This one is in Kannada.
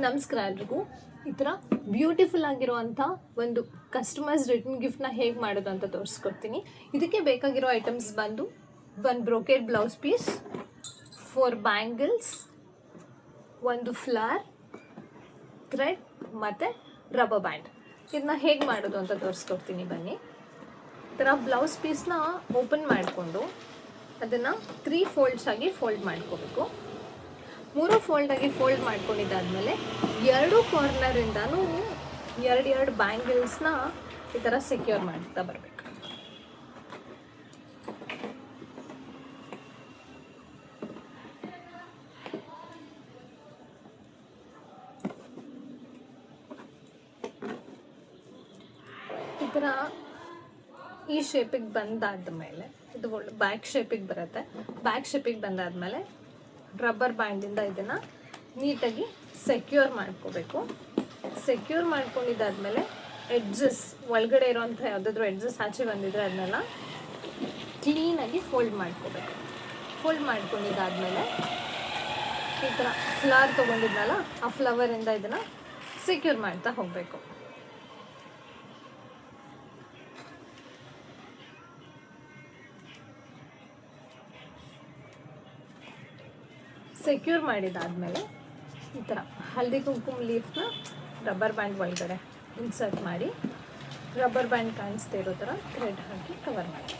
ನಮಸ್ಕಾರ ಎಲ್ರಿಗೂ. ಈ ಥರ ಬ್ಯೂಟಿಫುಲ್ ಆಗಿರುವಂಥ ಒಂದು ಕಸ್ಟಮೈಸ್ ರಿಟರ್ನ್ ಗಿಫ್ಟ್ನ ಹೇಗೆ ಮಾಡೋದು ಅಂತ ತೋರಿಸ್ಕೊಡ್ತೀನಿ. ಇದಕ್ಕೆ ಬೇಕಾಗಿರೋ ಐಟಮ್ಸ್ ಬಂದು ಒಂದು ಬ್ರೋಕೆಡ್ ಬ್ಲೌಸ್ ಪೀಸ್, 4 ಬ್ಯಾಂಗಲ್ಸ್, ಒಂದು ಫ್ಲವರ್, ಥ್ರೆಡ್ ಮತ್ತು ರಬ್ಬರ್ ಬ್ಯಾಂಡ್. ಇದನ್ನ ಹೇಗೆ ಮಾಡೋದು ಅಂತ ತೋರಿಸ್ಕೊಡ್ತೀನಿ ಬನ್ನಿ. ಈ ಥರ ಬ್ಲೌಸ್ ಪೀಸ್ನ ಓಪನ್ ಮಾಡಿಕೊಂಡು ಅದನ್ನು 3 ಫೋಲ್ಡ್ಸ್ ಆಗಿ ಫೋಲ್ಡ್ ಮಾಡ್ಕೋಬೇಕು. 3 ಫೋಲ್ಡಾಗಿ ಫೋಲ್ಡ್ ಮಾಡ್ಕೊಂಡಿದ್ದಾದಮೇಲೆ 2 ಕಾರ್ನರಿಂದನೂ ಎರಡು ಬ್ಯಾಂಗಲ್ಸ್ನ ಈ ಥರ ಸೆಕ್ಯೂರ್ ಮಾಡ್ತಾ ಬರಬೇಕು. ಈ ಥರ ಈ ಶೇಪಿಗೆ ಬಂದಾದ್ಮೇಲೆ ಇದು ಬ್ಯಾಕ್ ಶೇಪಿಗೆ ಬರುತ್ತೆ. ಬ್ಯಾಕ್ ಶೇಪಿಗೆ ಬಂದಾದಮೇಲೆ ರಬ್ಬರ್ ಬ್ಯಾಂಡಿಂದ ಇದನ್ನು ನೀಟಾಗಿ ಸೆಕ್ಯೂರ್ ಮಾಡ್ಕೋಬೇಕು. ಸೆಕ್ಯೂರ್ ಮಾಡ್ಕೊಂಡಿದ್ದಾದಮೇಲೆ ಎಡ್ಜಸ್ ಒಳಗಡೆ ಇರೋಂಥ ಯಾವುದಾದ್ರೂ ಎಡ್ಜಸ್ ಆಚೆ ಬಂದಿದ್ರೆ ಅದನ್ನೆಲ್ಲ ಕ್ಲೀನಾಗಿ ಫೋಲ್ಡ್ ಮಾಡ್ಕೋಬೇಕು. ಫೋಲ್ಡ್ ಮಾಡ್ಕೊಂಡಿದ್ದಾದಮೇಲೆ ಈ ಥರ ಫ್ಲವರ್ ತೊಗೊಂಡಿದ್ನಲ್ಲ, ಆ ಫ್ಲವರಿಂದ ಇದನ್ನು ಸೆಕ್ಯೂರ್ ಮಾಡ್ತಾ ಹೋಗಬೇಕು. ಸೆಕ್ಯೂರ್ ಮಾಡಿದಾದಮೇಲೆ ಈ ಥರ ಹಳದಿ ಕುಂಕುಮ ಲೀಫ್ನ ರಬ್ಬರ್ ಬ್ಯಾಂಡ್ ಒಳಗಡೆ ಇನ್ಸರ್ಟ್ ಮಾಡಿ, ರಬ್ಬರ್ ಬ್ಯಾಂಡ್ ಕಾಣಿಸ್ತಾ ಇರೋ ಥರ ಥ್ರೆಡ್ ಹಾಕಿ ಕವರ್ ಮಾಡಿ.